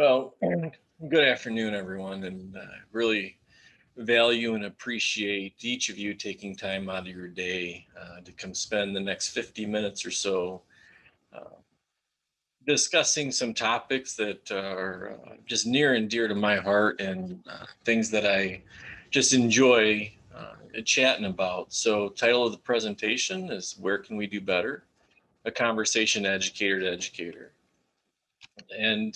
Well, good afternoon, everyone, and really value and appreciate each of you taking time out of your day to come spend the next 50 minutes or so uh, discussing some topics that are just near and dear to my heart and things that I just enjoy chatting about. So, title of the presentation is "Where Can We Do Better? A Conversation Educator to Educator." And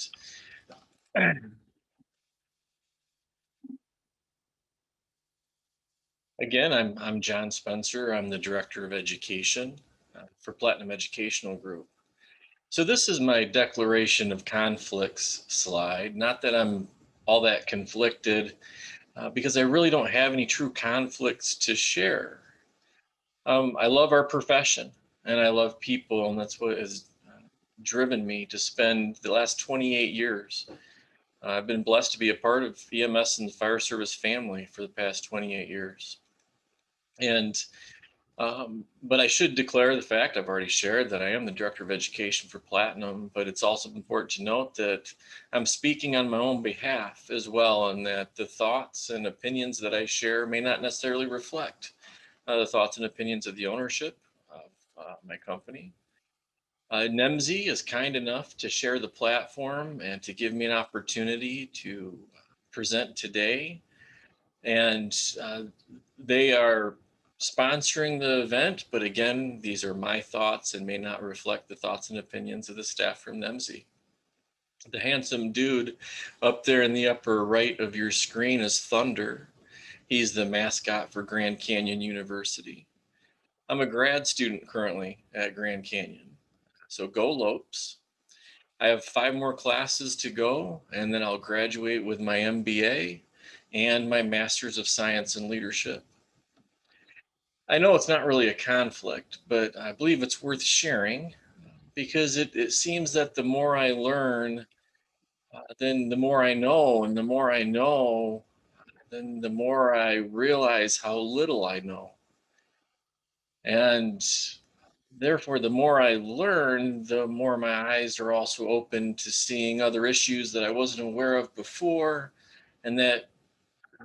Again, I'm John Spencer. I'm the Director of Education for Platinum Educational Group. So this is my declaration of conflicts slide. Not that I'm all that conflicted, because I really don't have any true conflicts to share. I love our profession and I love people, and that's what has driven me to spend the last 28 years. I've been blessed to be a part of EMS and the fire service family for the past 28 years. And but I should declare the fact I've already shared that I am the Director of Education for Platinum, but it's also important to note that I'm speaking on my own behalf as well, and that the thoughts and opinions that I share may not necessarily reflect the thoughts and opinions of the ownership of my company. NEMSI is kind enough to share the platform and to give me an opportunity to present today. And they are sponsoring the event, but again, these are my thoughts and may not reflect the thoughts and opinions of the staff from NEMSI. The handsome dude up there in the upper right of your screen is Thunder. He's the mascot for Grand Canyon University. I'm a grad student currently at Grand Canyon, so go Lopes. I have 5 more classes to go, and then I'll graduate with my MBA and my Master's of Science in Leadership. I know it's not really a conflict, but I believe it's worth sharing because it seems that the more I learn, then the more I know, and the more I know, then the more I realize how little I know. And therefore, the more I learn, the more my eyes are also open to seeing other issues that I wasn't aware of before, and that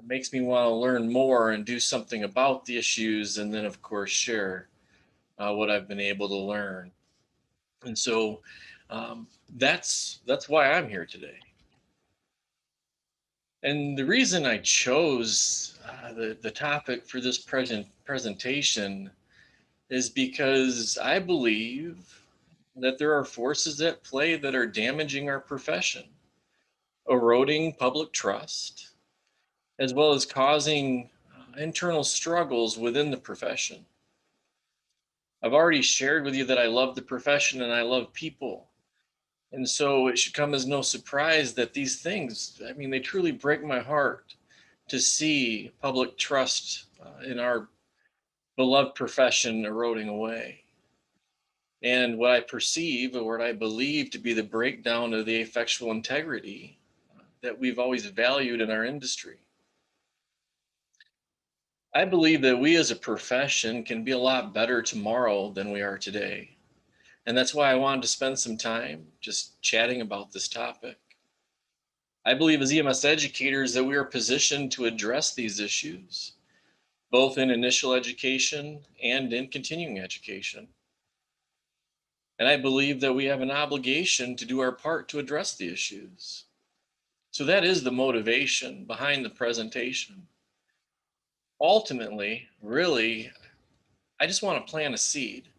makes me want to learn more and do something about the issues, and then, of course, share what I've been able to learn. And so that's why I'm here today. And the reason I chose the topic for this presentation is because I believe that there are forces at play that are damaging our profession, eroding public trust, as well as causing internal struggles within the profession. I've already shared with you that I love the profession and I love people. And so it should come as no surprise that these things, I mean, they truly break my heart to see public trust in our beloved profession eroding away. And what I perceive or what I believe to be the breakdown of the affectual integrity that we've always valued in our industry. I believe that we as a profession can be a lot better tomorrow than we are today. And that's why I wanted to spend some time just chatting about this topic. I believe as EMS educators that we are positioned to address these issues, both in initial education and in continuing education. And I believe that we have an obligation to do our part to address the issues. So that is the motivation behind the presentation. Ultimately, really, I just want to plant a seed.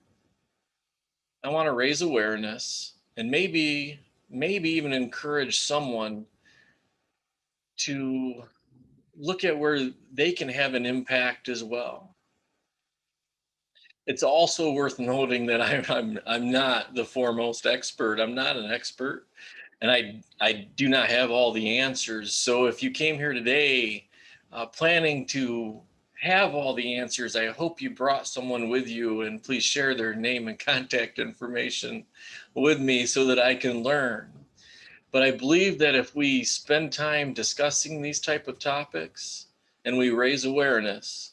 I want to raise awareness and maybe even encourage someone to look at where they can have an impact as well. It's also worth noting that I'm not the foremost expert. I'm not an expert, and I do not have all the answers. So if you came here today planning to have all the answers, I hope you brought someone with you, and please share their name and contact information with me so that I can learn. But I believe that if we spend time discussing these type of topics and we raise awareness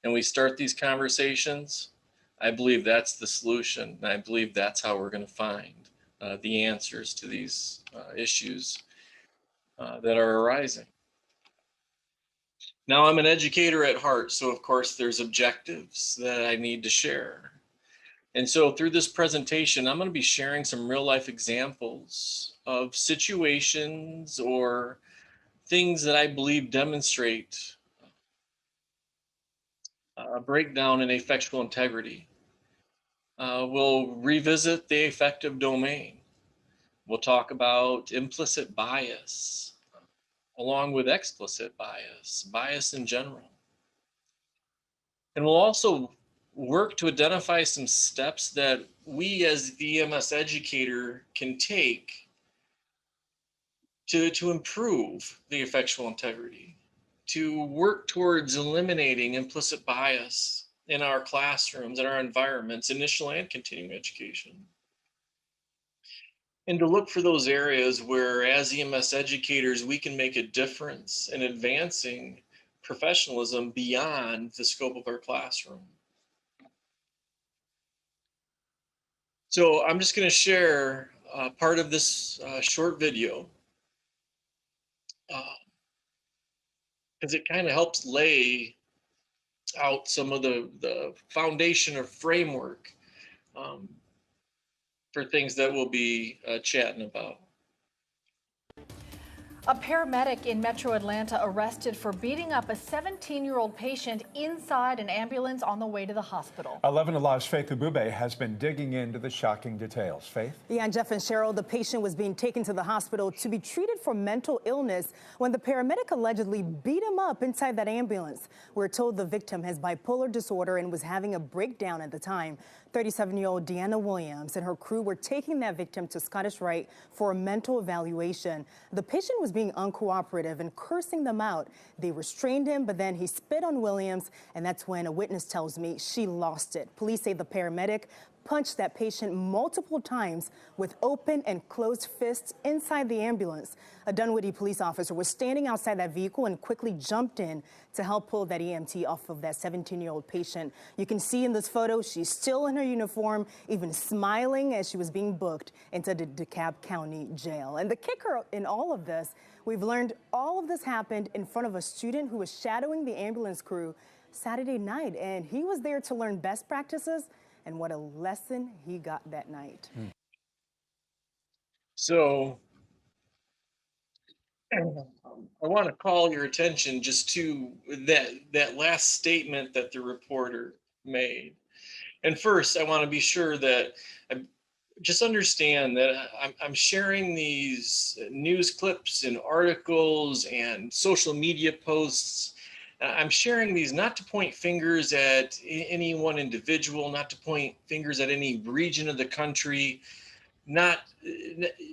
and we start these conversations, I believe that's the solution. And I believe that's how we're going to find the answers to these issues. that are arising. Now, I'm an educator at heart, so of course there's objectives that I need to share. And so through this presentation, I'm going to be sharing some real life examples of situations or things that I believe demonstrate a breakdown in affectual integrity. We'll revisit the affective domain. We'll talk about implicit bias, along with explicit bias, bias in general. And we'll also work to identify some steps that we as the EMS educator can take to improve the affectual integrity, to work towards eliminating implicit bias in our classrooms, in our environments, initial and continuing education. And to look for those areas where, as EMS educators, we can make a difference in advancing professionalism beyond the scope of our classroom. So I'm just going to share part of this short video because it kind of helps lay out some of the foundation or framework for things that we'll be chatting about. A paramedic in Metro Atlanta arrested for beating up a 17-year-old patient inside an ambulance on the way to the hospital. 11 Alive's Faith Ubube has been digging into the shocking details. Faith? Yeah, and Jeff and Cheryl, the patient was being taken to the hospital to be treated for mental illness when the paramedic allegedly beat him up inside that ambulance. We're told the victim has bipolar disorder and was having a breakdown at the time. 37-year-old Deanna Williams and her crew were taking that victim to Scottish Rite for a mental evaluation. The patient was being uncooperative and cursing them out. They restrained him, but then he spit on Williams, and that's when a witness tells me she lost it. Police say the paramedic punched that patient multiple times with open and closed fists inside the ambulance. A Dunwoody police officer was standing outside that vehicle and quickly jumped in to help pull that EMT off of that 17-year-old patient. You can see in this photo, she's still in her uniform, even smiling as she was being booked into the DeKalb County Jail. And the kicker in all of this, we've learned all of this happened in front of a student who was shadowing the ambulance crew Saturday night, and he was there to learn best practices. And what a lesson he got that night. So I want to call your attention just to that last statement that the reporter made. And first, I want to be sure that I just understand that I'm sharing these news clips and articles and social media posts. I'm sharing these not to point fingers at any one individual, not to point fingers at any region of the country,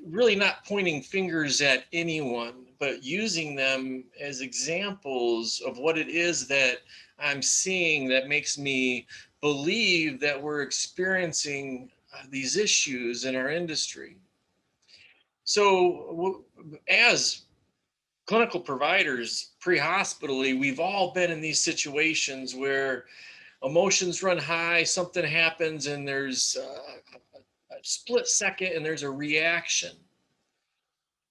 really not pointing fingers at anyone, but using them as examples of what it is that I'm seeing that makes me believe that we're experiencing these issues in our industry. So as clinical providers pre-hospitally, we've all been in these situations where emotions run high, something happens, and there's a split second and there's a reaction.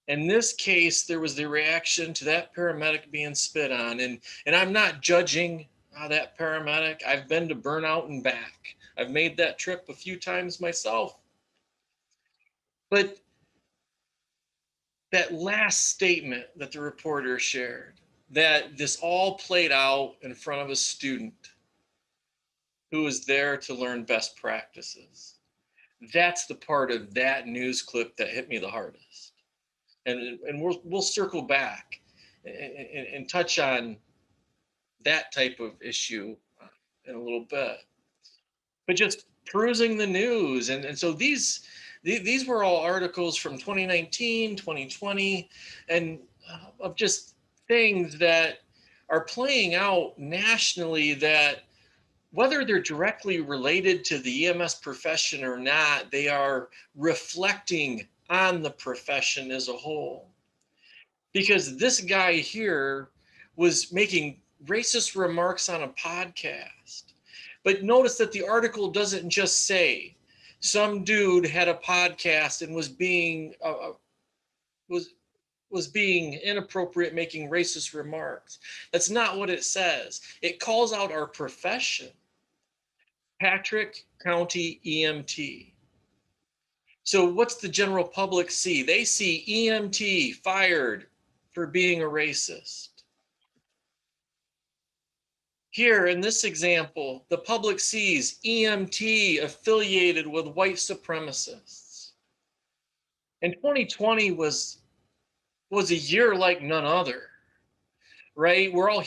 In this case, there was the reaction to that paramedic being spit on. And I'm not judging that paramedic. I've been to Burnout and back. I've made that trip a few times myself. But that last statement that the reporter shared, that this all played out in front of a student who was there to learn best practices. That's the part of that news clip that hit me the hardest. And we'll circle back and touch on that type of issue in a little bit. But just perusing the news, and so these were all articles from 2019, 2020, and of just things that are playing out nationally that, whether they're directly related to the EMS profession or not, they are reflecting on the profession as a whole. Because this guy here was making racist remarks on a podcast. But notice that the article doesn't just say some dude had a podcast and was being was being inappropriate, making racist remarks. That's not what it says. It calls out our profession. Patrick County EMT. So what's the general public see? They see EMT fired for being a racist. Here in this example, the public sees EMT affiliated with white supremacists. And 2020 was a year like none other, right? We're all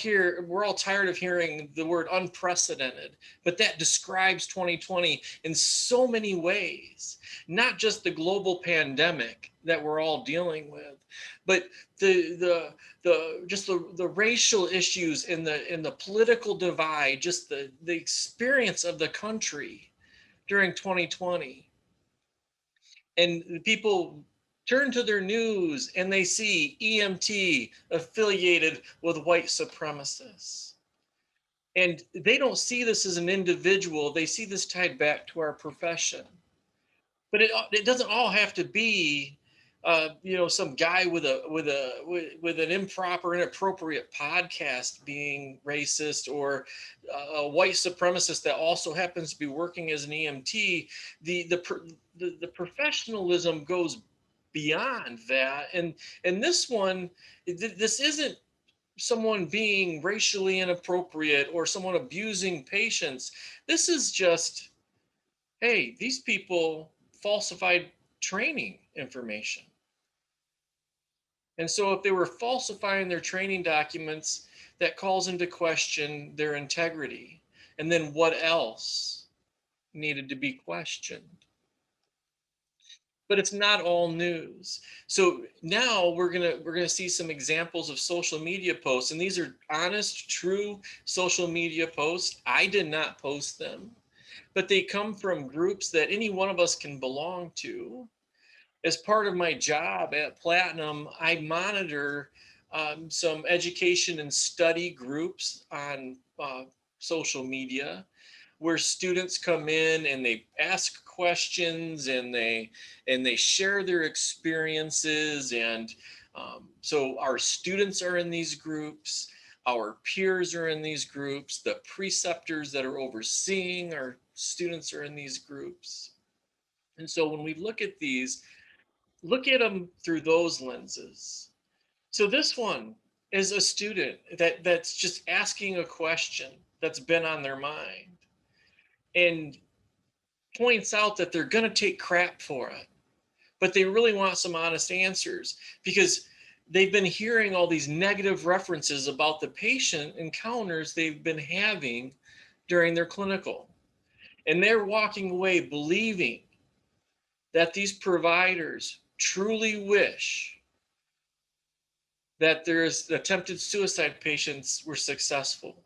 tired of hearing the word unprecedented, but that describes 2020 in so many ways, not just the global pandemic that we're all dealing with, but the racial issues in the political divide, just the experience of the country during 2020. And people turn to their news and they see EMT affiliated with white supremacists. And they don't see this as an individual, they see this tied back to our profession. But it doesn't all have to be some guy with an improper, inappropriate podcast being racist, or a white supremacist that also happens to be working as an EMT. The professionalism goes beyond that, and this one, this isn't someone being racially inappropriate or someone abusing patients. This is just, hey, these people falsified training information. And so if they were falsifying their training documents, that calls into question their integrity. And then what else needed to be questioned? But it's not all news. So now we're gonna see some examples of social media posts, and these are honest, true social media posts. I did not post them, but they come from groups that any one of us can belong to. As part of my job at Platinum, I monitor some education and study groups on social media, where students come in and they ask questions and they share their experiences. And so our students are in these groups, our peers are in these groups, the preceptors that are overseeing our students are in these groups. And so when we look at these, look at them through those lenses. So this one is a student that's just asking a question that's been on their mind, and points out that they're going to take crap for it, but they really want some honest answers, because they've been hearing all these negative references about the patient encounters they've been having during their clinical. And they're walking away believing that these providers truly wish that there's attempted suicide patients were successful.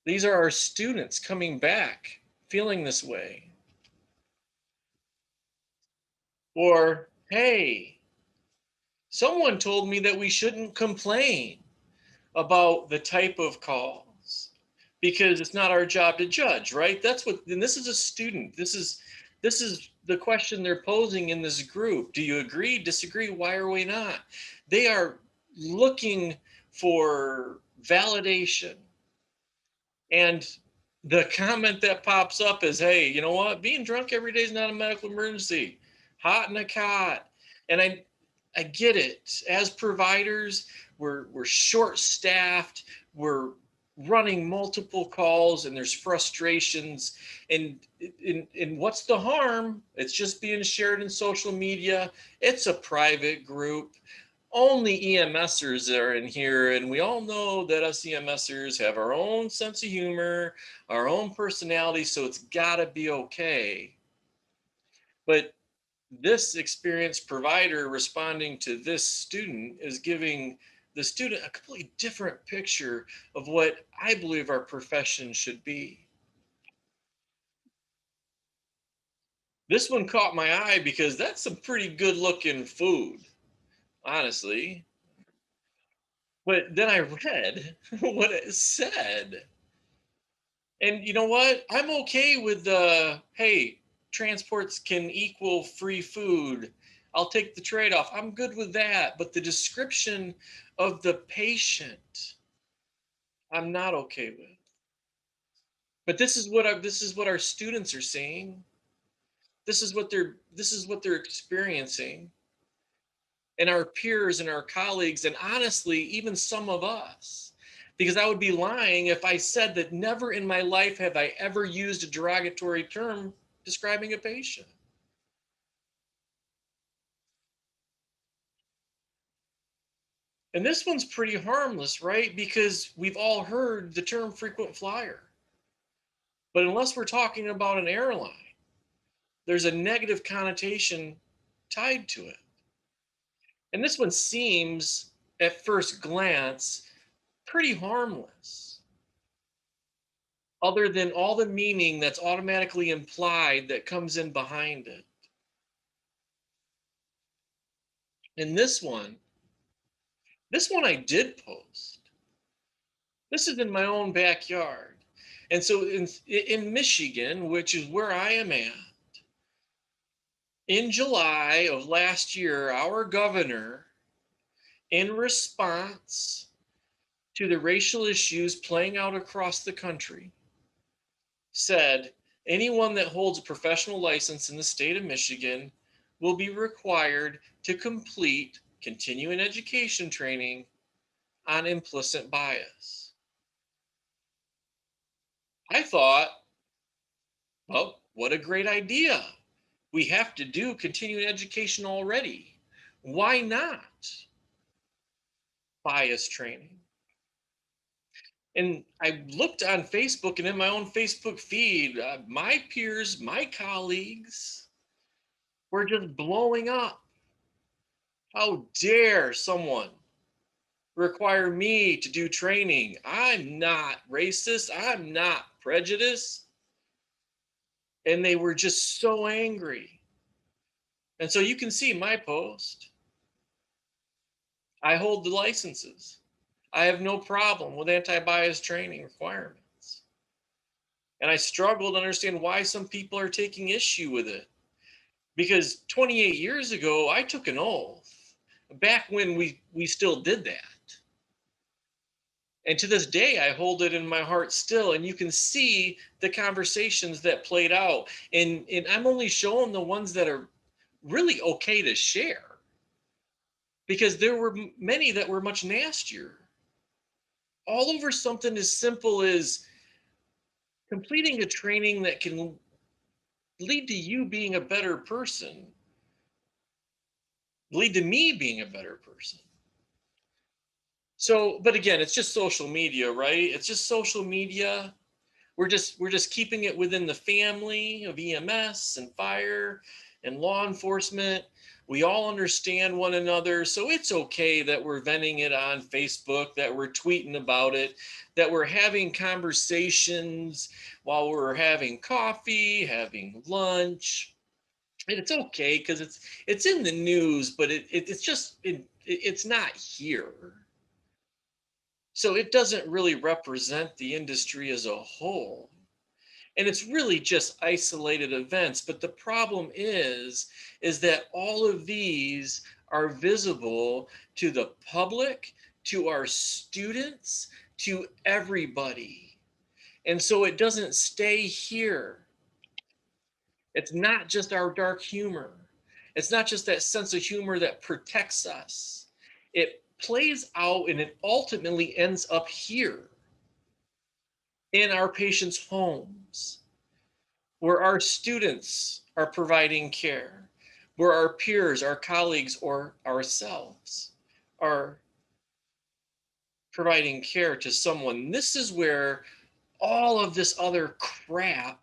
These are our students coming back feeling this way. Or, hey, someone told me that we shouldn't complain about the type of calls because it's not our job to judge, right? That's what, and this is a student. This is the question they're posing in this group. Do you agree, disagree? Why are we not? They are looking for validation. And the comment that pops up is, hey, you know what? Being drunk every day is not a medical emergency. Hot in a cot. And I get it. As providers, we're short-staffed. We're running multiple calls, and there's frustrations. And what's the harm? It's just being shared in social media. It's a private group. Only EMSers are in here, and we all know that us EMSers have our own sense of humor, our own personality, so it's gotta be okay. But this experienced provider responding to this student is giving the student a completely different picture of what I believe our profession should be. This one caught my eye because that's some pretty good looking food, honestly. But then I read what it said. And you know what? I'm okay with the, hey, transports can equal free food. I'll take the trade-off. I'm good with that. But the description of the patient, I'm not okay with. But this is what our students are saying. This is what they're experiencing. And our peers and our colleagues, and honestly, even some of us. Because I would be lying if I said that never in my life have I ever used a derogatory term describing a patient. And this one's pretty harmless, right? Because we've all heard the term frequent flyer. But unless we're talking about an airline, there's a negative connotation tied to it. And this one seems, at first glance, pretty harmless, other than all the meaning that's automatically implied that comes in behind it. And this one I did post. This is in my own backyard. And so in Michigan, which is where I am at, in July of last year, our governor, in response to the racial issues playing out across the country, said anyone that holds a professional license in the state of Michigan will be required to complete continuing education training on implicit bias. I thought, well, what a great idea. We have to do continuing education already. Why not bias training? And I looked on Facebook, and in my own Facebook feed, my peers, my colleagues were just blowing up. How dare someone require me to do training? I'm not racist. I'm not prejudiced. And they were just so angry. And so you can see my post. I hold the licenses. I have no problem with anti-bias training requirements. And I struggle to understand why some people are taking issue with it. Because 28 years ago, I took an oath back when we still did that. And to this day, I hold it in my heart still. And you can see the conversations that played out. And I'm only showing the ones that are really okay to share, because there were many that were much nastier. All over something as simple as completing a training that can lead to you being a better person, lead to me being a better person. So, but again, it's just social media, right? It's just social media. We're just keeping it within the family of EMS and fire and law enforcement. We all understand one another, so it's okay that we're venting it on Facebook, that we're tweeting about it, that we're having conversations while we're having coffee, having lunch. And it's okay because it's in the news, but it's not here. So it doesn't really represent the industry as a whole. And it's really just isolated events. But the problem is that all of these are visible to the public, to our students, to everybody. And so it doesn't stay here. It's not just our dark humor. It's not just that sense of humor that protects us. It plays out and it ultimately ends up here in our patients' homes, where our students are providing care, where our peers, our colleagues, or ourselves are providing care to someone. This is where all of this other crap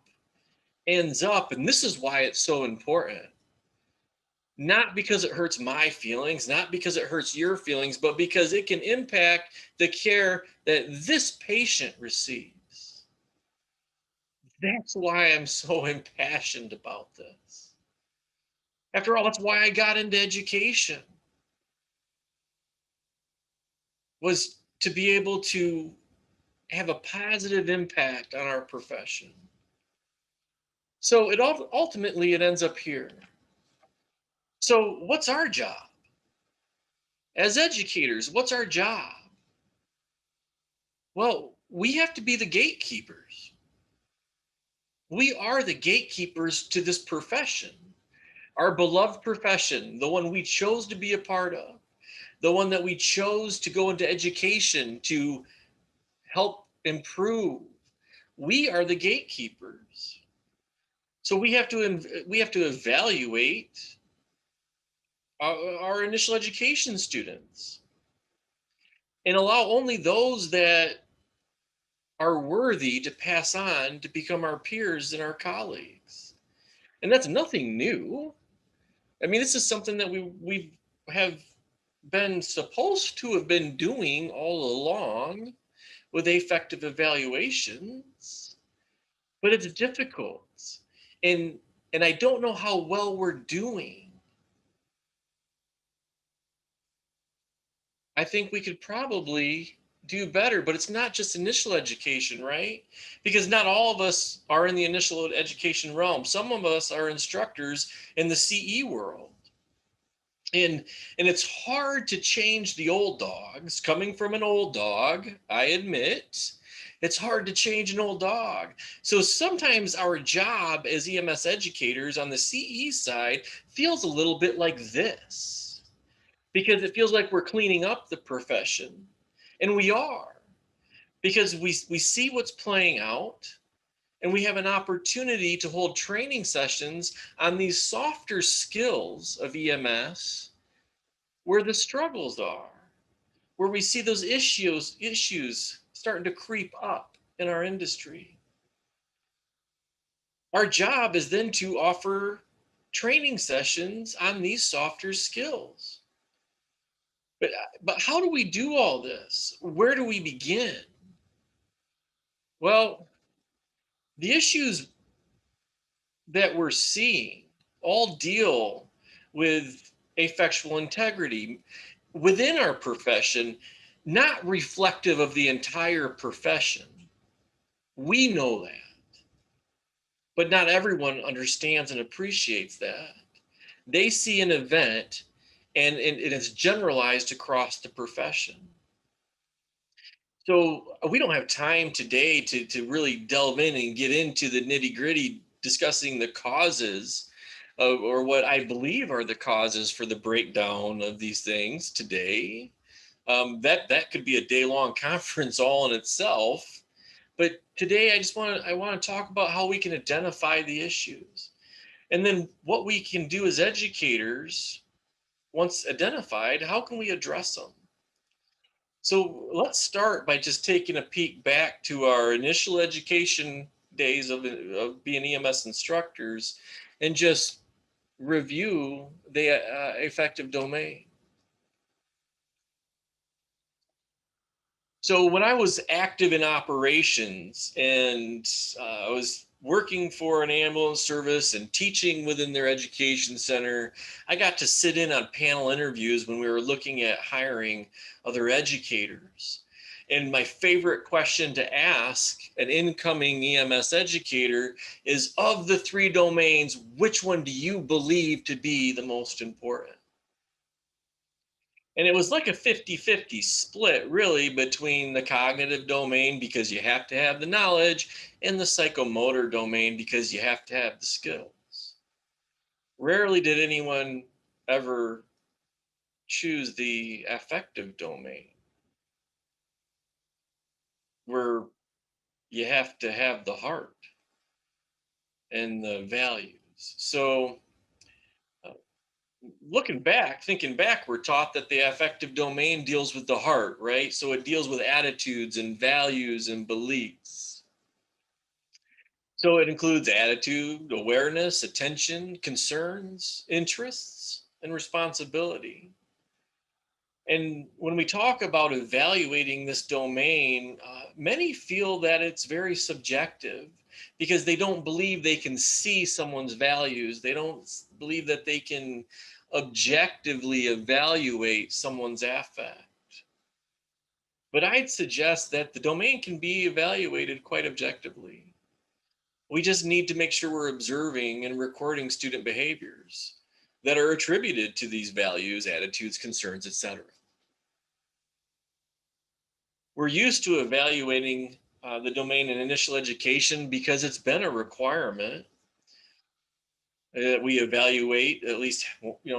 ends up, and this is why it's so important. Not because it hurts my feelings, not because it hurts your feelings, but because it can impact the care that this patient receives. That's why I'm so impassioned about this. After all, that's why I got into education, was to be able to have a positive impact on our profession. So ultimately it ends up here. So what's our job? As educators, what's our job? Well, we have to be the gatekeepers. We are the gatekeepers to this profession, our beloved profession, the one we chose to be a part of, the one that we chose to go into education to help improve. We are the gatekeepers. So we have to evaluate our initial education students and allow only those that are worthy to pass on to become our peers and our colleagues. And that's nothing new. I mean, this is something that we have been supposed to have been doing all along with affective evaluations, but it's difficult. And and I don't know how well we're doing. I think we could probably do better, but it's not just initial education, right? Because not all of us are in the initial education realm. Some of us are instructors in the CE world. And it's hard to change the old dogs. Coming from an old dog, I admit, it's hard to change an old dog. So sometimes our job as EMS educators on the CE side feels a little bit like this, because it feels like we're cleaning up the profession. And we are, because we see what's playing out, and we have an opportunity to hold training sessions on these softer skills of EMS where the struggles are, where we see those issues starting to creep up in our industry. Our job is then to offer training sessions on these softer skills. But but how do we do all this? Where do we begin? Well, the issues that we're seeing all deal with affectual integrity within our profession, not reflective of the entire profession. We know that, but not everyone understands and appreciates that. They see an event and it is generalized across the profession. So we don't have time today to really delve in and get into the nitty gritty discussing the causes of, or what I believe are the causes for the breakdown of these things today. That could be a day long conference all in itself. But today I want to talk about how we can identify the issues, and then what we can do as educators once identified, how can we address them? So let's start by just taking a peek back to our initial education days of being EMS instructors and just review the affective domain. So when I was active in operations and I was working for an ambulance service and teaching within their education center, I got to sit in on panel interviews when we were looking at hiring other educators. And my favorite question to ask an incoming EMS educator is, of the three domains, which one do you believe to be the most important? And it was like a 50-50 split, really, between the cognitive domain, because you have to have the knowledge, and the psychomotor domain, because you have to have the skills. Rarely did anyone ever choose the affective domain, where you have to have the heart and the values. So, uh, looking back, thinking back, we're taught that the affective domain deals with the heart, right? So it deals with attitudes and values and beliefs. So it includes attitude, awareness, attention, concerns, interests, and responsibility. And when we talk about evaluating this domain, many feel that it's very subjective because they don't believe they can see someone's values. They don't believe that they can objectively evaluate someone's affect. But I'd suggest that the domain can be evaluated quite objectively. We just need to make sure we're observing and recording student behaviors. that are attributed to these values, attitudes, concerns, etc. We're used to evaluating the domain in initial education because it's been a requirement. We evaluate at least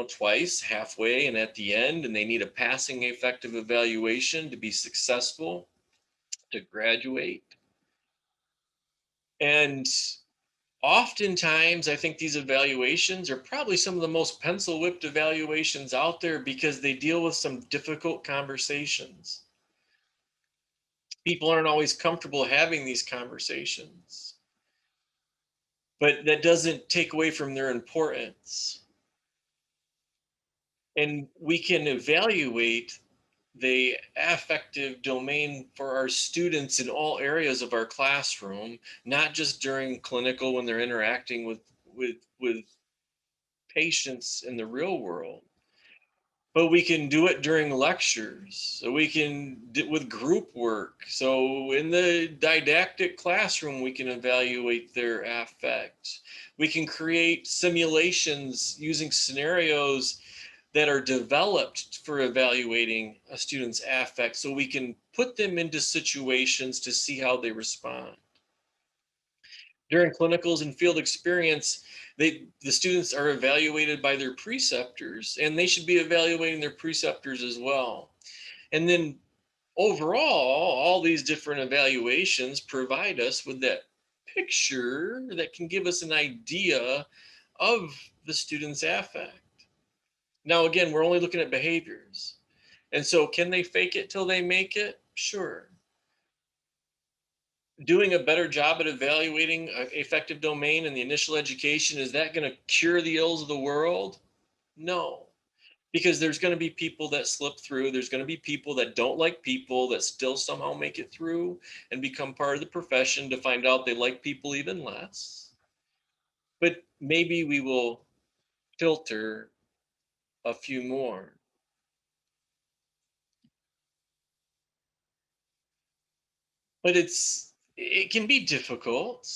twice, halfway and at the end, and they need a passing affective evaluation to be successful, to graduate. And oftentimes, I think these evaluations are probably some of the most pencil whipped evaluations out there because they deal with some difficult conversations. People aren't always comfortable having these conversations, but that doesn't take away from their importance. And we can evaluate the affective domain for our students in all areas of our classroom, not just during clinical when they're interacting with patients in the real world, but we can do it during lectures. So we can with group work. So in the didactic classroom, we can evaluate their affect. We can create simulations using scenarios that are developed for evaluating a student's affect, so we can put them into situations to see how they respond. During clinicals and field experience, the students are evaluated by their preceptors, and they should be evaluating their preceptors as well. And then overall, all these different evaluations provide us with that picture that can give us an idea of the student's affect. Now, again, we're only looking at behaviors. And so can they fake it till they make it? Sure. Doing a better job at evaluating affective domain in the initial education, is that going to cure the ills of the world? No, because there's going to be people that slip through. There's going to be people that don't like people that still somehow make it through and become part of the profession to find out they like people even less. But maybe we will filter a few more. But it can be difficult.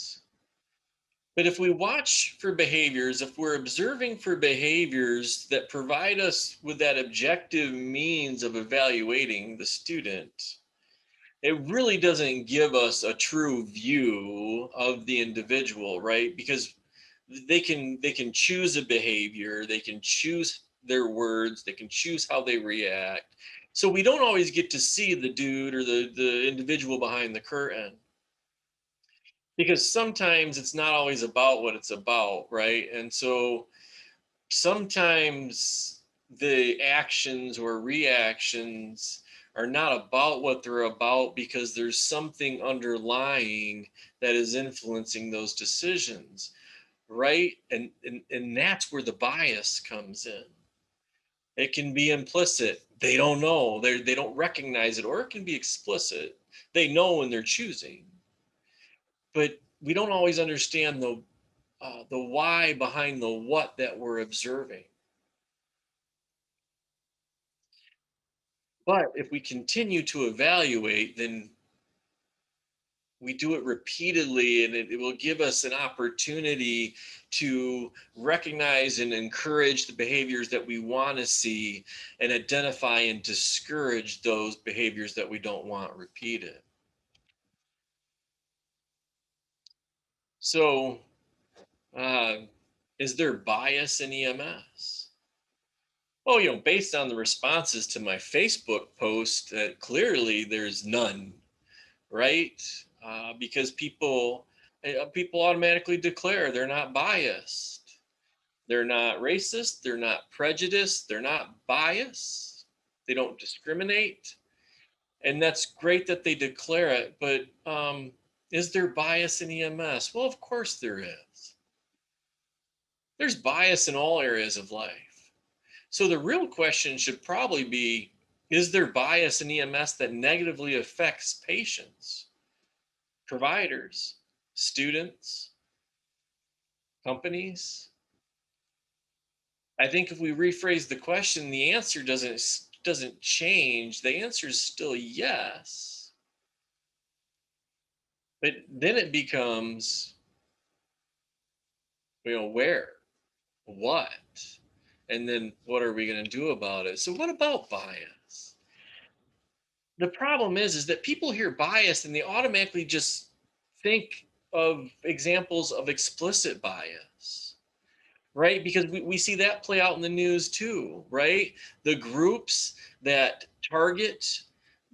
But if we watch for behaviors, if we're observing for behaviors that provide us with that objective means of evaluating the student, it really doesn't give us a true view of the individual, right? Because they can choose a behavior, they can choose their words, they can choose how they react. So we don't always get to see the dude or the individual behind the curtain, because sometimes it's not always about what it's about, right? And so sometimes the actions or reactions are not about what they're about because there's something underlying that is influencing those decisions, right? And that's where the bias comes in. It can be implicit. They don't know. They don't recognize it, or it can be explicit. They know when they're choosing, but we don't always understand the why behind the what that we're observing. But if we continue to evaluate, then we do it repeatedly, and it will give us an opportunity to recognize and encourage the behaviors that we want to see and identify and discourage those behaviors that we don't want repeated. So, uh, is there bias in EMS? Well, based on the responses to my Facebook post, clearly there's none, right? Because people automatically declare they're not biased, they're not racist, they're not prejudiced, they're not biased, they don't discriminate, and that's great that they declare it. But is there bias in EMS? Well, of course there is. There's bias in all areas of life. So the real question should probably be, is there bias in EMS that negatively affects patients, providers, students, companies? I think if we rephrase the question, the answer doesn't change. The answer is still yes. But then it becomes, where, what? And then what are we going to do about it? So what about bias? The problem is that people hear bias and they automatically just think of examples of explicit bias, right? Because we see that play out in the news too, right? The groups that target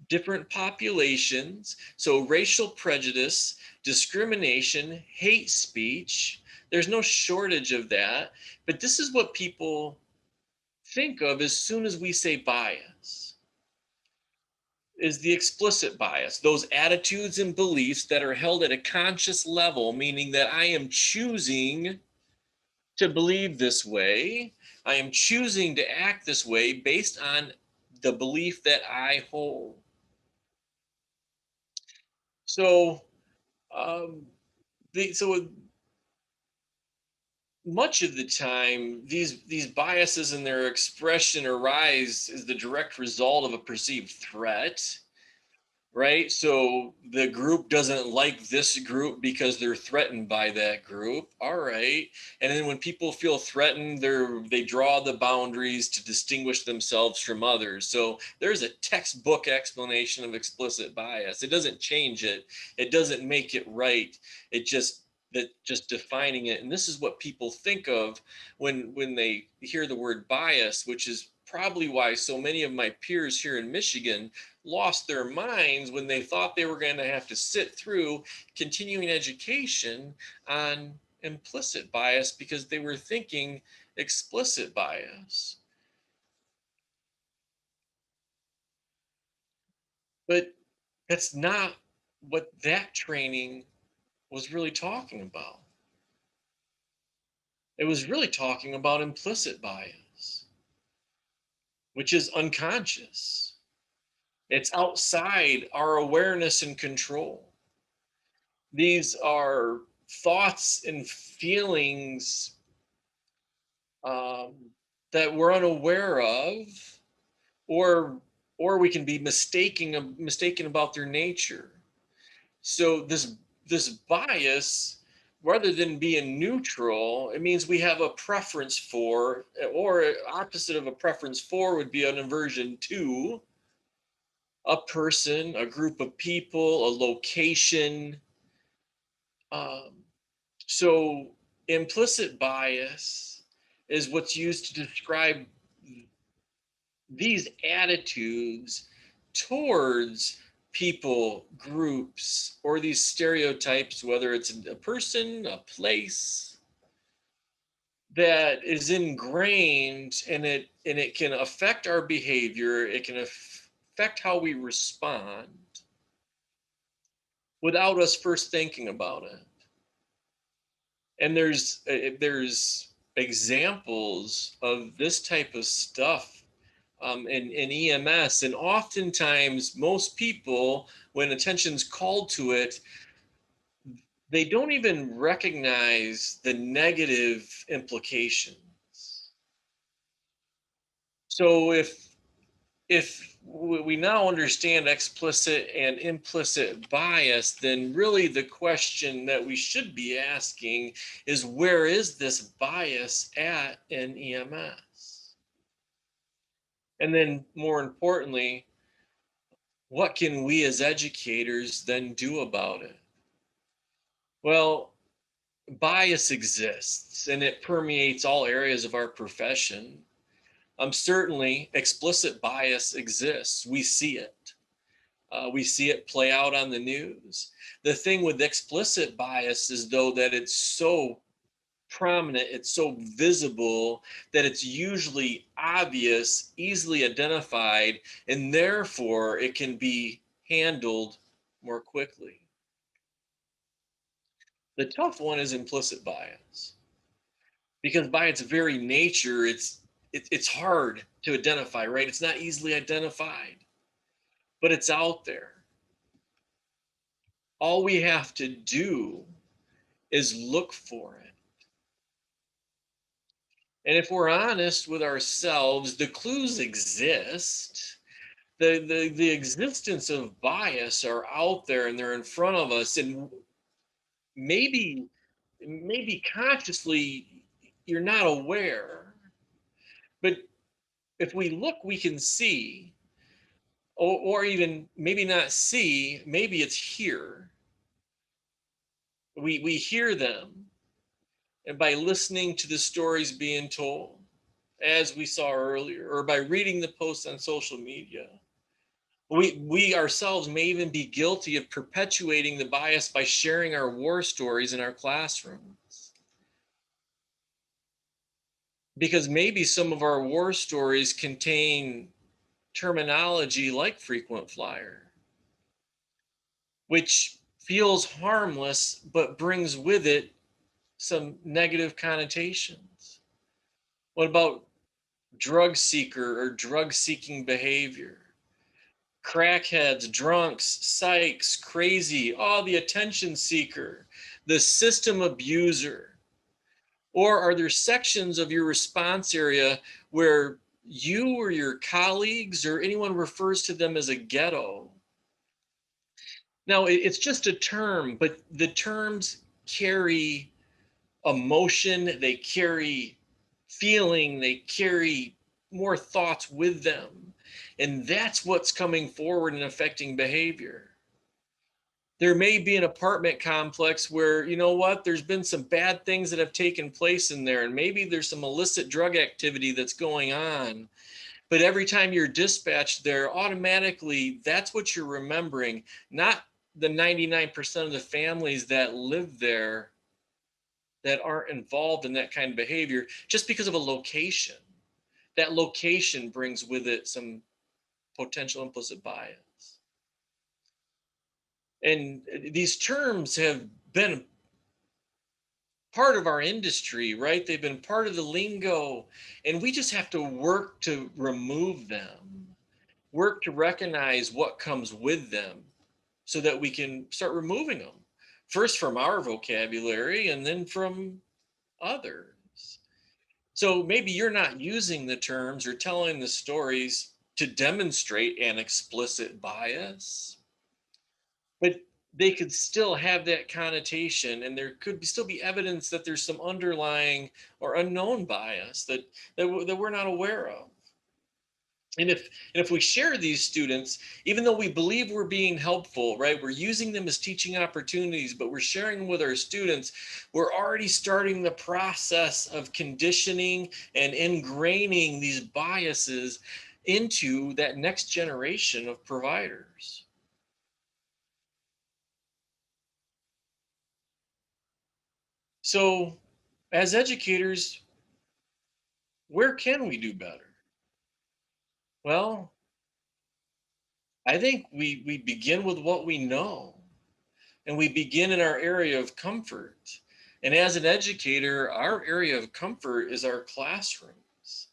different populations, so racial prejudice, discrimination, hate speech, there's no shortage of that. But this is what people think of as soon as we say bias, is the explicit bias, those attitudes and beliefs that are held at a conscious level, meaning that I am choosing to believe this way. I am choosing to act this way based on the belief that I hold. So, so much of the time, these biases and their expression arise as the direct result of a perceived threat, right? So the group doesn't like this group because they're threatened by that group. All right. And then when people feel threatened, they draw the boundaries to distinguish themselves from others. So there's a textbook explanation of explicit bias. It doesn't change it. It doesn't make it right. It just defining it. And this is what people think of when they hear the word bias, which is probably why so many of my peers here in Michigan lost their minds when they thought they were going to have to sit through continuing education on implicit bias because they were thinking explicit bias. But that's not what that training was really talking about. It was really talking about implicit bias, which is unconscious. It's outside our awareness and control. These are thoughts and feelings um, that we're unaware of, or we can be mistaken about their nature. So this bias, rather than being neutral, it means we have a preference for, or opposite of a preference for would be an aversion to a person, a group of people, a location. Um, so implicit bias is what's used to describe these attitudes towards people, groups, or these stereotypes, whether it's a person, a place, that is ingrained, and it can affect our behavior. It can affect how we respond without us first thinking about it. And there's examples of this type of stuff in EMS, and oftentimes most people, when attention's called to it, they don't even recognize the negative implications. So if we now understand explicit and implicit bias, then really the question that we should be asking is, where is this bias at in EMS? And then more importantly, what can we as educators then do about it? Well, bias exists and it permeates all areas of our profession. Certainly, explicit bias exists. We see it. We see it play out on the news. The thing with explicit bias is, though, that it's so prominent, it's so visible, that it's usually obvious, easily identified, and therefore it can be handled more quickly. The tough one is implicit bias, because by its very nature, it's hard to identify, right? It's not easily identified, but it's out there. All we have to do is look for it. And if we're honest with ourselves, the clues exist. The existence of bias are out there and they're in front of us. And maybe consciously you're not aware, But if we look, we can see, or even maybe not see, maybe it's hear. We hear them, and by listening to the stories being told, as we saw earlier, or by reading the posts on social media. We ourselves may even be guilty of perpetuating the bias by sharing our war stories in our classrooms. Because maybe some of our war stories contain terminology like frequent flyer, which feels harmless but brings with it some negative connotations. What about drug seeker or drug seeking behavior? Crackheads, drunks, psychs, crazy, the attention seeker, the system abuser? Or are there sections of your response area where you or your colleagues or anyone refers to them as a ghetto? Now, it's just a term, but the terms carry emotion, they carry feeling, they carry more thoughts with them. And that's what's coming forward and affecting behavior. There may be an apartment complex where, you know what, there's been some bad things that have taken place in there, and maybe there's some illicit drug activity that's going on. But every time you're dispatched there, automatically that's what you're remembering, not the 99% of the families that live there that aren't involved in that kind of behavior just because of a location. That location brings with it some potential implicit bias. And these terms have been part of our industry, right? They've been part of the lingo, and we just have to work to remove them, work to recognize what comes with them so that we can start removing them, first from our vocabulary and then from others. So maybe you're not using the terms or telling the stories to demonstrate an explicit bias, but they could still have that connotation, and there could still be evidence that there's some underlying or unknown bias that we're not aware of. And if we share these students, even though we believe we're being helpful, right, we're using them as teaching opportunities, but we're sharing them with our students, we're already starting the process of conditioning and ingraining these biases into that next generation of providers. So as educators, where can we do better? Well, I think we begin with what we know, and we begin in our area of comfort. And as an educator, our area of comfort is our classrooms,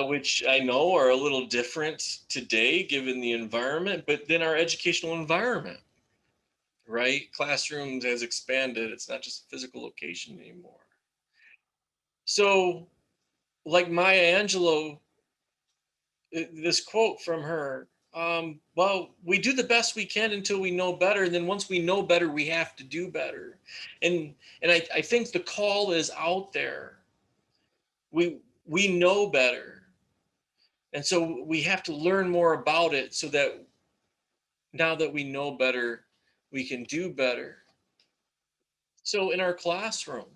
which I know are a little different today given the environment, but then our educational environment, right? Classrooms has expanded. It's not just a physical location anymore. So, like Maya Angelou, this quote from her, well, we do the best we can until we know better, and then once we know better, we have to do better. And I think the call is out there. We know better, and so we have to learn more about it so that now that we know better, we can do better. So in our classroom,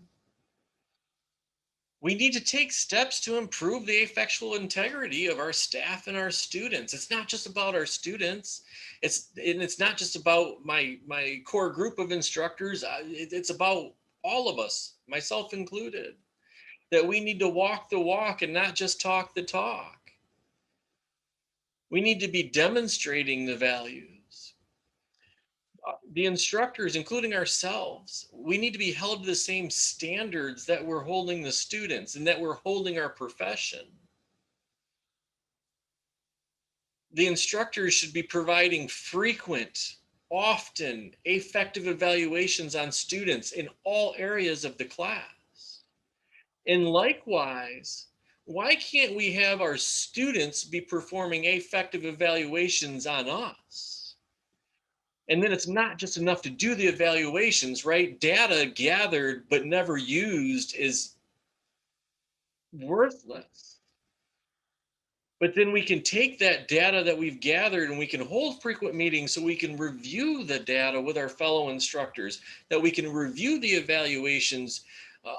we need to take steps to improve the affectual integrity of our staff and our students. It's not just about our students. It's not just about my core group of instructors. It's about all of us, myself included, that we need to walk the walk and not just talk the talk. We need to be demonstrating the values. The instructors, including ourselves, we need to be held to the same standards that we're holding the students and that we're holding our profession. The instructors should be providing frequent, often affective evaluations on students in all areas of the class. And likewise, why can't we have our students be performing affective evaluations on us? And then it's not just enough to do the evaluations, right? Data gathered but never used is worthless. But then we can take that data that we've gathered and we can hold frequent meetings so we can review the data with our fellow instructors, that we can review the evaluations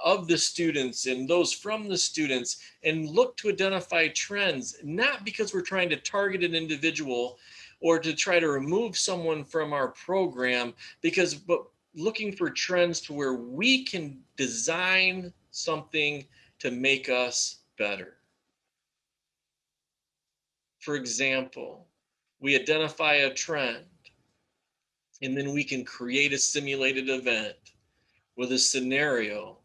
of the students and those from the students, and look to identify trends, not because we're trying to target an individual or to try to remove someone from our program, but looking for trends to where we can design something to make us better. For example, we identify a trend, and then we can create a simulated event with a scenario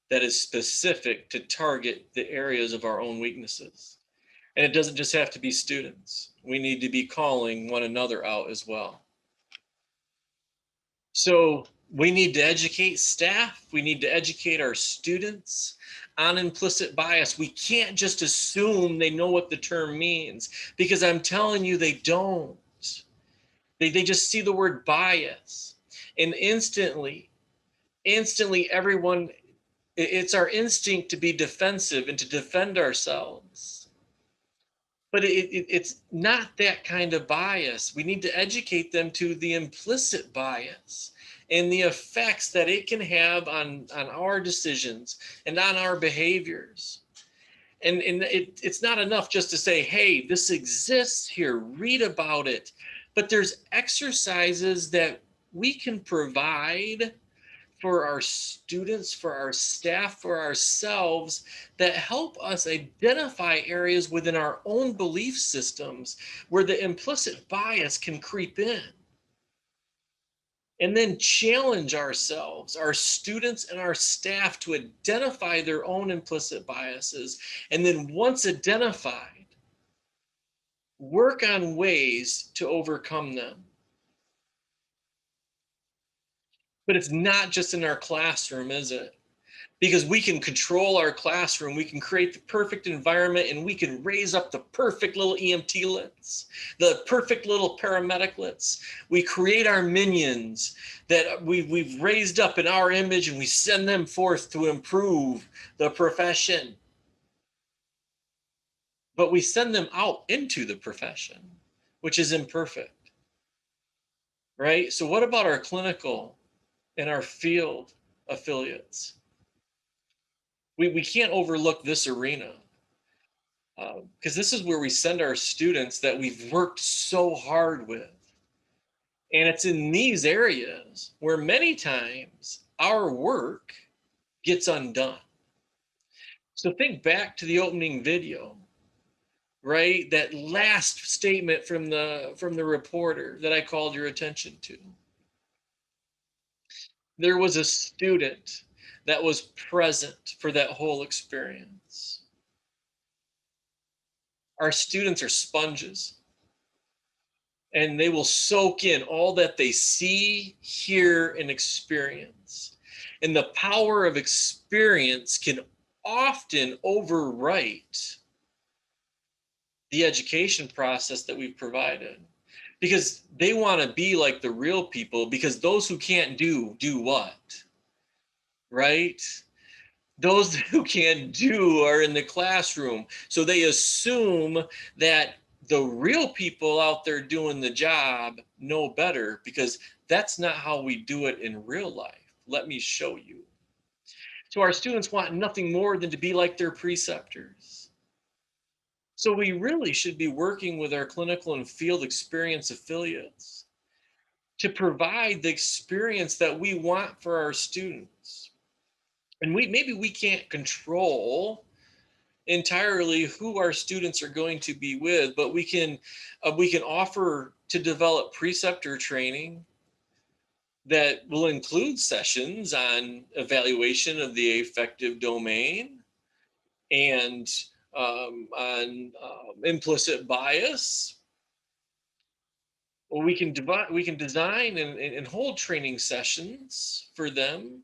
that is specific to target the areas of our own weaknesses. And it doesn't just have to be students. We need to be calling one another out as well. So we need to educate staff. We need to educate our students on implicit bias. We can't just assume they know what the term means, because I'm telling you, they don't. They just see the word bias, and instantly everyone, it's our instinct to be defensive and to defend ourselves. But it's not that kind of bias. We need to educate them to the implicit bias and the effects that it can have on our decisions and on our behaviors. And it's not enough just to say, hey, this exists here, read about it. But there's exercises that we can provide for our students, for our staff, for ourselves, that help us identify areas within our own belief systems where the implicit bias can creep in. And then challenge ourselves, our students and our staff, to identify their own implicit biases. And then once identified, work on ways to overcome them. But it's not just in our classroom, is it? Because we can control our classroom, we can create the perfect environment, and we can raise up the perfect little EMTlets, the perfect little paramediclets. We create our minions that we've raised up in our image, and we send them forth to improve the profession. But we send them out into the profession, which is imperfect, right? So what about our clinical and our field affiliates? We can't overlook this arena, because this is where we send our students that we've worked so hard with. And it's in these areas where many times our work gets undone. So think back to the opening video, right? That last statement from the reporter that I called your attention to. There was a student that was present for that whole experience. Our students are sponges, and they will soak in all that they see, hear, and experience. And the power of experience can often overwrite the education process that we've provided, because they want to be like the real people, because those who can't do what, right? Those who can't do are in the classroom. So they assume that the real people out there doing the job know better, because that's not how we do it in real life. Let me show you. So our students want nothing more than to be like their preceptors. So we really should be working with our clinical and field experience affiliates to provide the experience that we want for our students. And maybe we can't control entirely who our students are going to be with, but we can offer to develop preceptor training that will include sessions on evaluation of the affective domain, and on implicit bias. Or we can design and hold training sessions for them.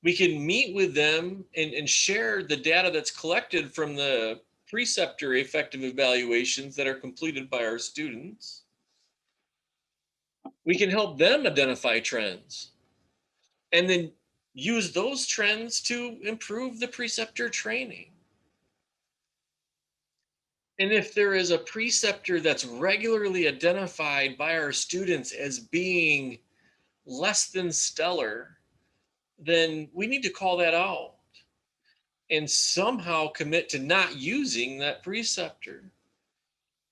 We can meet with them and share the data that's collected from the preceptor affective evaluations that are completed by our students. We can help them identify trends and then use those trends to improve the preceptor training. And if there is a preceptor that's regularly identified by our students as being less than stellar, then we need to call that out and somehow commit to not using that preceptor.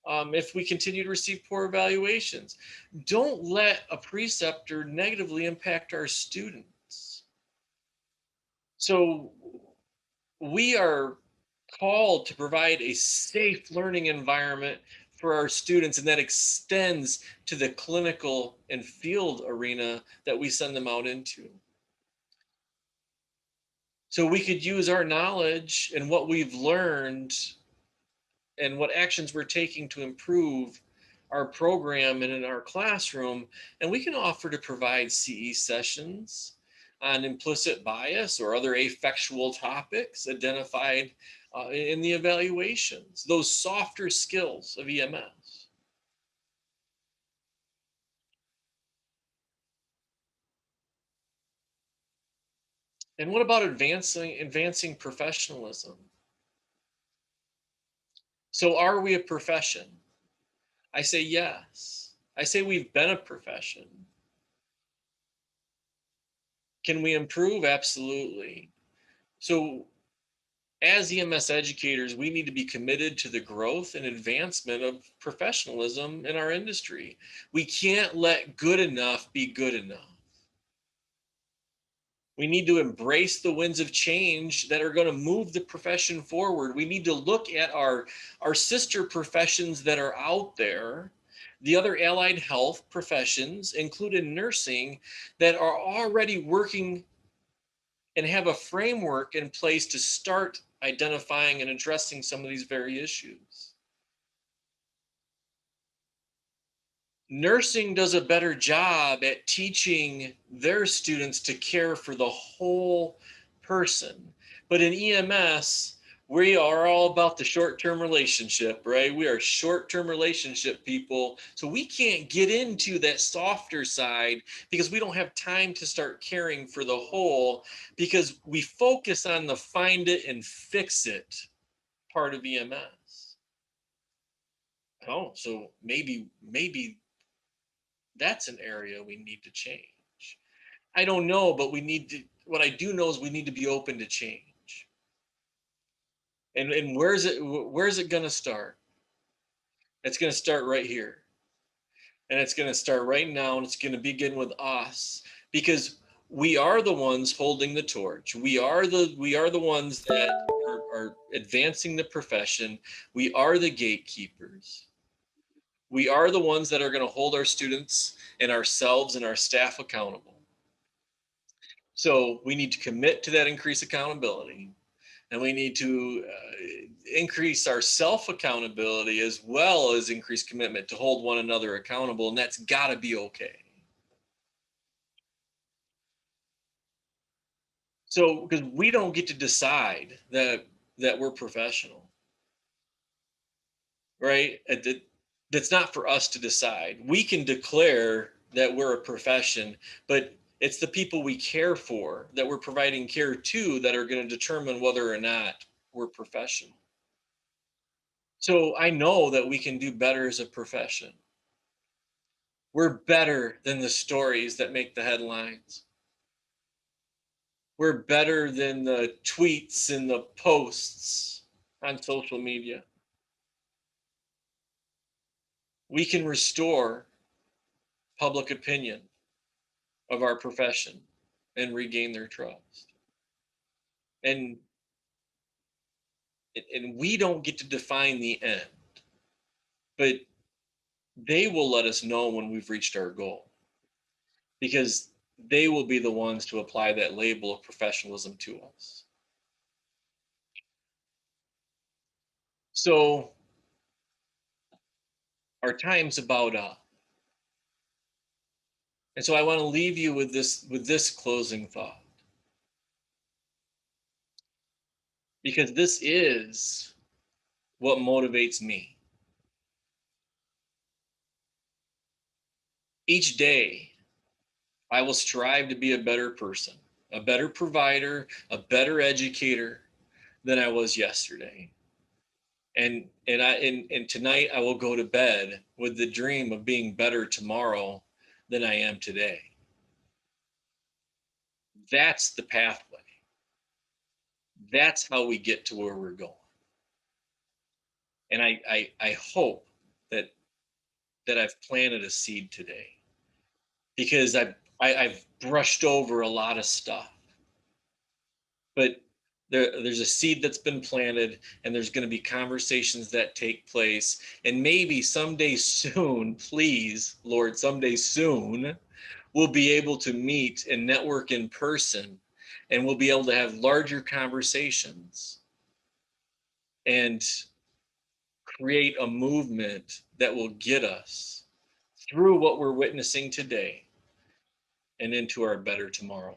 If we continue to receive poor evaluations, don't let a preceptor negatively impact our students. So we are called to provide a safe learning environment for our students, and that extends to the clinical and field arena that we send them out into. So we could use our knowledge and what we've learned and what actions we're taking to improve our program and in our classroom, and we can offer to provide CE sessions on implicit bias or other affectual topics identified in the evaluations, those softer skills of EMS. And what about advancing professionalism? So are we a profession? I say yes. I say we've been a profession. Can we improve? Absolutely. So as EMS educators, we need to be committed to the growth and advancement of professionalism in our industry. We can't let good enough be good enough. We need to embrace the winds of change that are going to move the profession forward. We need to look at our sister professions that are out there, the other allied health professions, including nursing, that are already working and have a framework in place to start identifying and addressing some of these very issues. Nursing does a better job at teaching their students to care for the whole person. But in EMS, we are all about the short-term relationship, right? We are short-term relationship people. So we can't get into that softer side because we don't have time to start caring for the whole, because we focus on the find it and fix it part of EMS. Oh, so maybe that's an area we need to change. I don't know, but what I do know is we need to be open to change. And where's it going to start? It's going to start right here. And it's going to start right now, and it's going to begin with us, because we are the ones holding the torch. We are the ones that are advancing the profession. We are the gatekeepers. We are the ones that are going to hold our students and ourselves and our staff accountable. So we need to commit to that increased accountability, and we need to increase our self accountability as well as increase commitment to hold one another accountable, and that's got to be okay. So because we don't get to decide that we're professional, right? That's not for us to decide. We can declare that we're a profession, but it's the people we care for, that we're providing care to, that are going to determine whether or not we're professional. So I know that we can do better as a profession. We're better than the stories that make the headlines. We're better than the tweets and the posts on social media. We can restore public opinion of our profession and regain their trust. And we don't get to define the end, but they will let us know when we've reached our goal, because they will be the ones to apply that label of professionalism to us. So our time's about up. And so I want to leave you with this closing thought, because this is what motivates me. Each day, I will strive to be a better person, a better provider, a better educator than I was yesterday. And tonight I will go to bed with the dream of being better tomorrow than I am today. That's the pathway. That's how we get to where we're going. And I hope that I've planted a seed today, because I've brushed over a lot of stuff, but there's a seed that's been planted, and there's going to be conversations that take place, and maybe someday soon, please Lord, someday soon, we'll be able to meet and network in person, and we'll be able to have larger conversations and create a movement that will get us through what we're witnessing today and into our better tomorrow.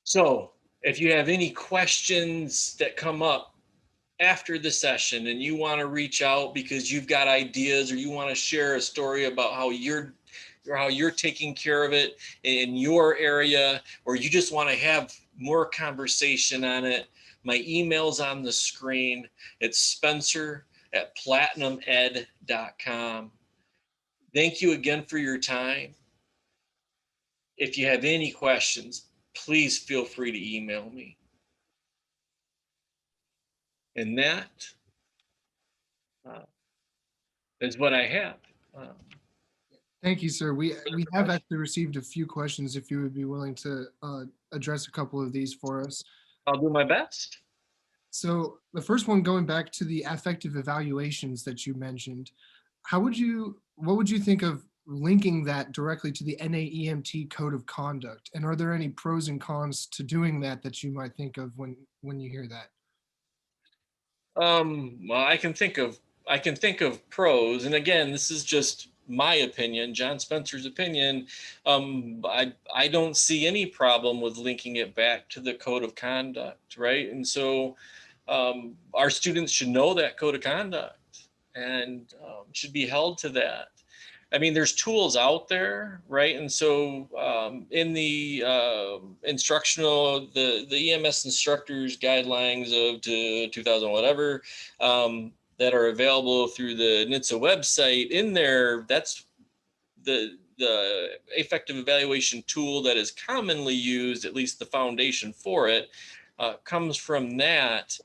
So, if you have any questions that come up after the session and you want to reach out because you've got ideas, or you want to share a story about how you're taking care of it in your area, or you just want to have more conversation on it, my email's on the screen. It's spencer@platinumed.com. Thank you again for your time. If you have any questions, please feel free to email me. And that uh, is what I have. Uh, Thank you, sir. We have actually received a few questions, if you would be willing to address a couple of these for us. I'll do my best. So the first one, going back to the affective evaluations that you mentioned, what would you think of linking that directly to the NAEMT code of conduct? And are there any pros and cons to doing that you might think of when you hear that? Well, I can think of pros, and again, this is just my opinion, John Spencer's opinion. I don't see any problem with linking it back to the code of conduct, right? And so, our students should know that code of conduct, and should be held to that. I mean, there's tools out there, right? And so, in the instructional, the EMS instructors guidelines of 2000 whatever, that are available through the NHTSA website, in there, that's the affective evaluation tool that is commonly used, at least the foundation for it, comes from that.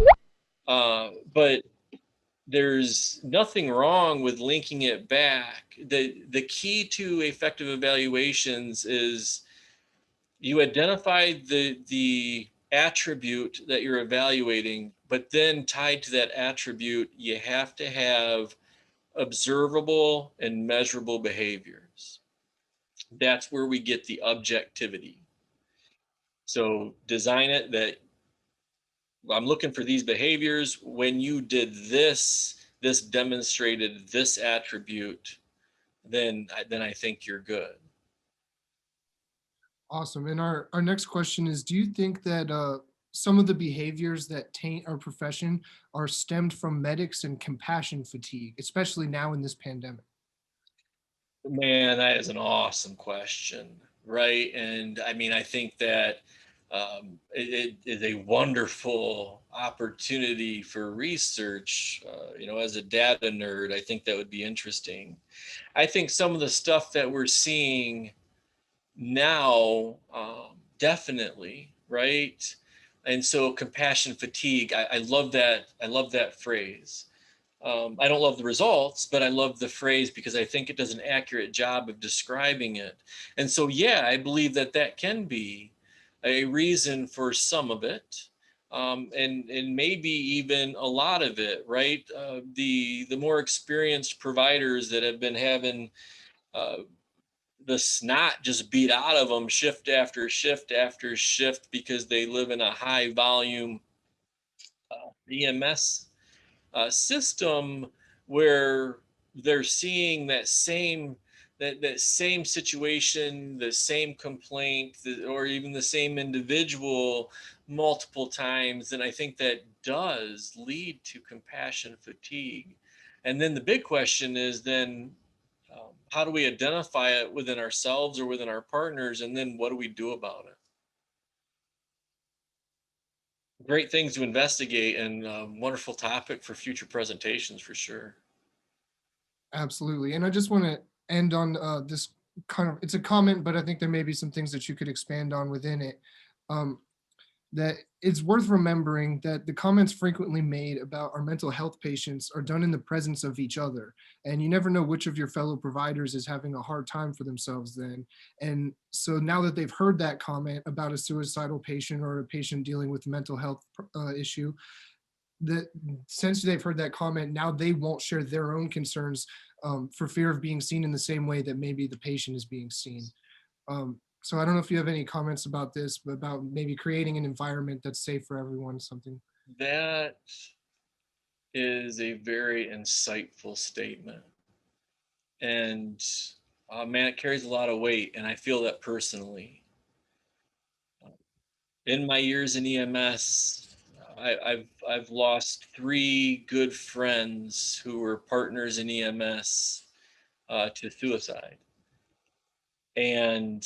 But there's nothing wrong with linking it back. The key to effective evaluations is you identify the attribute that you're evaluating, but then tied to that attribute, you have to have observable and measurable behaviors. That's where we get the objectivity. So design it that I'm looking for these behaviors. When you did this demonstrated this attribute, then I think you're good. Awesome. And our next question is, do you think that some of the behaviors that taint our profession are stemmed from medics and compassion fatigue, especially now in this pandemic? Man, that is an awesome question, right? And I mean, I think that it is a wonderful opportunity for research. As a data nerd, I think that would be interesting. I think some of the stuff that we're seeing now, definitely, right? And so compassion fatigue, I love that. I love that phrase. I don't love the results, but I love the phrase because I think it does an accurate job of describing it. And so, yeah, I believe that can be a reason for some of it, and maybe even a lot of it, right? The more experienced providers that have been having the snot just beat out of them shift after shift after shift because they live in a high volume EMS system, where they're seeing that same situation, the same complaint, or even the same individual multiple times, and I think that does lead to compassion fatigue. And then the big question is then, how do we identify it within ourselves or within our partners, and then what do we do about it? great things to investigate, and wonderful topic for future presentations for sure. Absolutely. And I just want to end on this kind of, it's a comment, but I think there may be some things that you could expand on within it. Um, that it's worth remembering that the comments frequently made about our mental health patients are done in the presence of each other. And you never know which of your fellow providers is having a hard time for themselves then. And so now that they've heard that comment about a suicidal patient or a patient dealing with mental health issue, that since they've heard that comment, now they won't share their own concerns for fear of being seen in the same way that maybe the patient is being seen. So I don't know if you have any comments about this, but about maybe creating an environment that's safe for everyone, something. That is a very insightful statement. And man, it carries a lot of weight, and I feel that personally. In my years in EMS, I've lost 3 good friends who were partners in EMS to suicide, and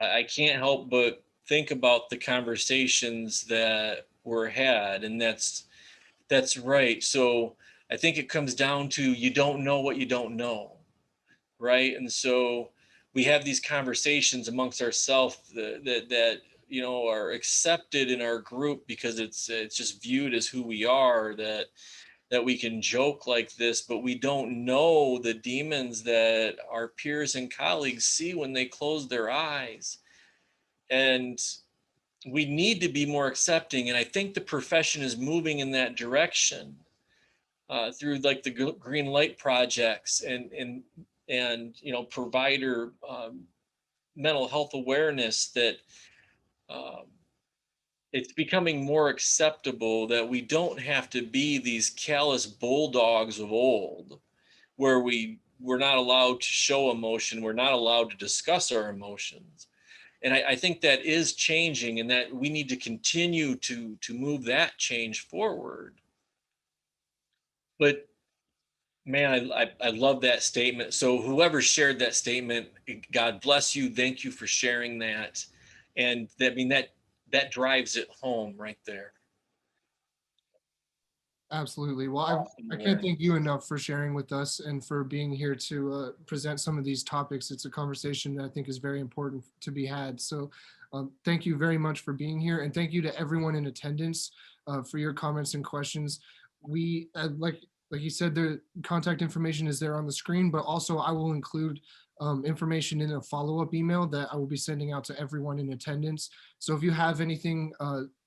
I can't help but think about the conversations that were had, and that's right. So I think it comes down to you don't know what you don't know, right? And so we have these conversations amongst ourselves that are accepted in our group because it's just viewed as who we are, that we can joke like this, but we don't know the demons that our peers and colleagues see when they close their eyes. And we need to be more accepting, and I think the profession is moving in that direction through like the green light projects and provider mental health awareness, that um, it's becoming more acceptable that we don't have to be these callous bulldogs of old, where we're not allowed to show emotion, we're not allowed to discuss our emotions. And I think that is changing, and that we need to continue to move that change forward. But man, I love that statement. So whoever shared that statement, God bless you. Thank you for sharing that. And that, I mean, that drives it home right there. Absolutely. Well, Awesome I can't awareness. thank you enough for sharing with us and for being here to present some of these topics. It's a conversation that I think is very important to be had. So thank you very much for being here. And thank you to everyone in attendance for your comments and questions. We, like you said, the contact information is there on the screen, but also I will include information in a follow-up email that I will be sending out to everyone in attendance. So if you have anything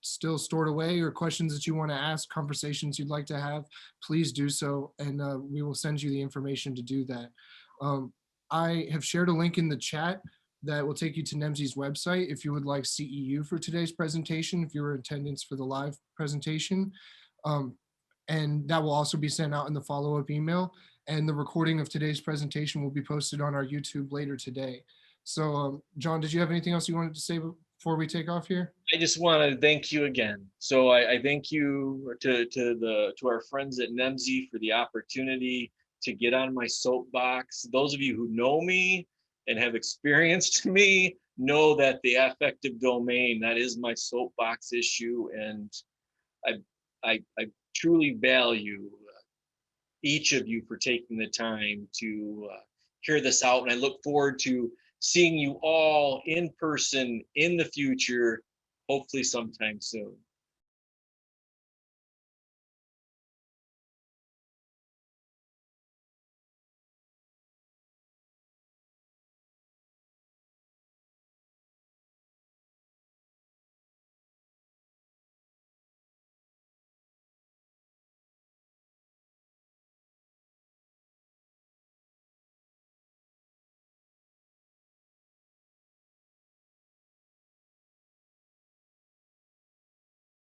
still stored away or questions that you want to ask, conversations you'd like to have, please do so, and we will send you the information to do that. I have shared a link in the chat that will take you to NEMSI's website if you would like CEU for today's presentation, if you were in attendance for the live presentation. And that will also be sent out in the follow-up email. And the recording of today's presentation will be posted on our YouTube later today. So John, did you have anything else you wanted to say before we take off here? I just want to thank you again. So I thank you to our friends at NEMSI for the opportunity to get on my soapbox. Those of you who know me and have experienced me know that the affective domain, that is my soapbox issue, and I I truly value each of you for taking the time to hear this out, and I look forward to seeing you all in person in the future, hopefully sometime soon.